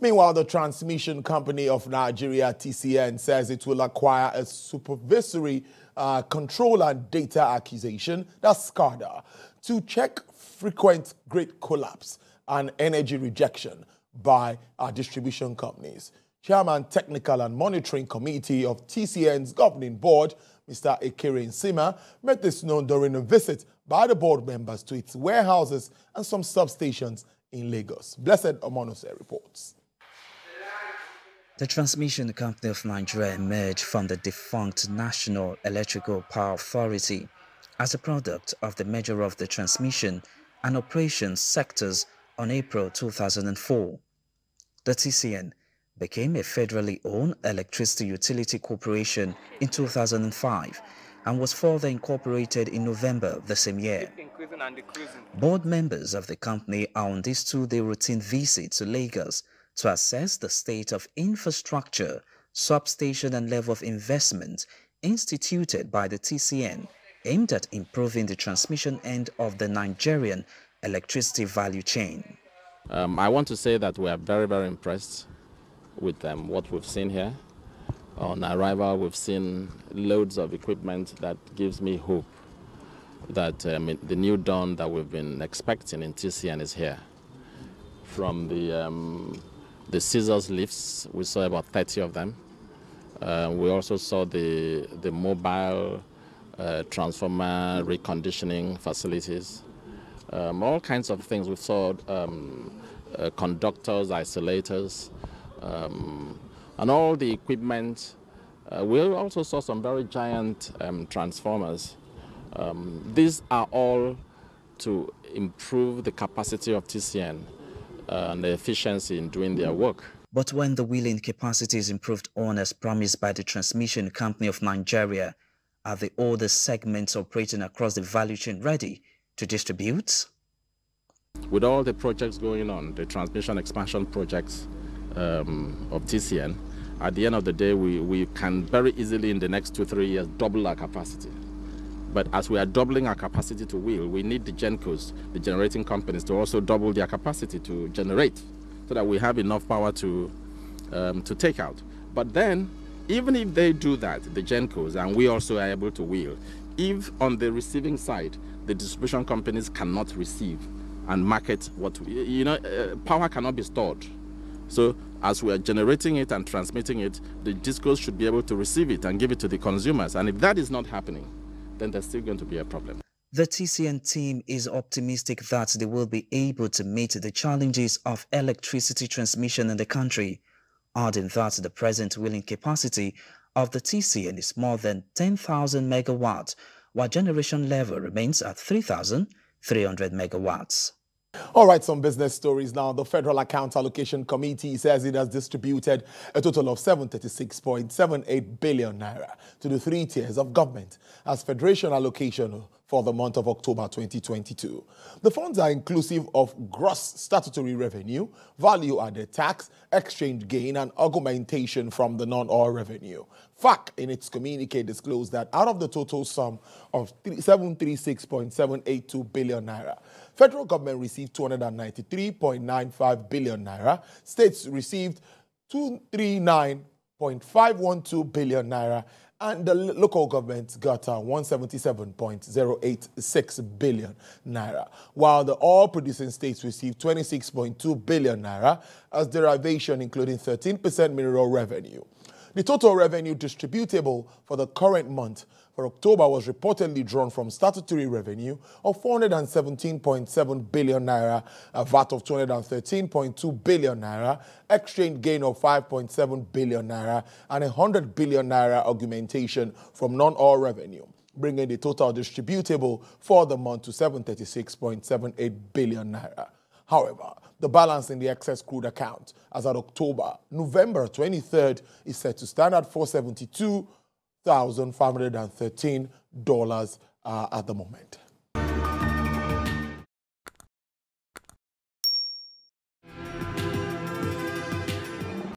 Meanwhile, the Transmission Company of Nigeria, TCN, says it will acquire a supervisory control and data acquisition, that's SCADA, to check frequent grid collapse and energy rejection by our distribution companies. Chairman Technical and Monitoring Committee of TCN's governing board, Mr. Ekere Nsima, made this known during a visit by the board members to its warehouses and some substations in Lagos. Blessed Omonose reports. The Transmission Company of Nigeria emerged from the defunct National Electrical Power Authority as a product of the merger of the transmission and operations sectors on April 2004. The TCN became a federally owned electricity utility corporation in 2005 and was further incorporated in November the same year. Board members of the company are on this two-day routine visit to Lagos to assess the state of infrastructure, substation and level of investment instituted by the TCN aimed at improving the transmission end of the Nigerian electricity value chain. I want to say that we are very, very impressed with what we've seen here. On arrival, we've seen loads of equipment that gives me hope that the new dawn that we've been expecting in TCN is here. From the scissors lifts, we saw about 30 of them. We also saw the mobile transformer reconditioning facilities. All kinds of things. We saw conductors, isolators, and all the equipment. We also saw some very giant transformers. These are all to improve the capacity of TCN and the efficiency in doing their work. But when the wheeling capacity is improved on as promised by the Transmission Company of Nigeria, are the older segments operating across the value chain ready to distribute? With all the projects going on, the transmission expansion projects of TCN, at the end of the day, we can very easily in the next 2-3 years double our capacity. But as we are doubling our capacity to wheel, we need the GenCos, the generating companies, to also double their capacity to generate so that we have enough power to take out. But then, even if they do that, the GenCos, and we also are able to wheel, if on the receiving side, the distribution companies cannot receive and market what power cannot be stored. So as we are generating it and transmitting it, the discos should be able to receive it and give it to the consumers. And if that is not happening, then there's still going to be a problem. The TCN team is optimistic that they will be able to meet the challenges of electricity transmission in the country, adding that the present wheeling capacity of the TCN is more than 10,000 megawatts, while generation level remains at 3,300 megawatts. All right, some business stories now. The Federal Account Allocation Committee says it has distributed a total of 736.78 billion naira to the 3 tiers of government as federation allocation for the month of October 2022. The funds are inclusive of gross statutory revenue, value-added tax, exchange gain, and augmentation from the non-oil revenue. FAC, in its communique, disclosed that out of the total sum of 736.782 billion naira, federal government received 293.95 billion naira, states received 239.512 billion naira, and the local government got 177.086 billion naira, while the oil-producing states received 26.2 billion naira as derivation, including 13% mineral revenue. The total revenue distributable for the current month for October was reportedly drawn from statutory revenue of 417.7 billion naira, a VAT of 213.2 billion naira, exchange gain of 5.7 billion naira, and 100 billion naira augmentation from non-oil revenue, bringing the total distributable for the month to 736.78 billion naira. However, the balance in the excess crude account as at November 23rd is set to stand at $472,513 at the moment.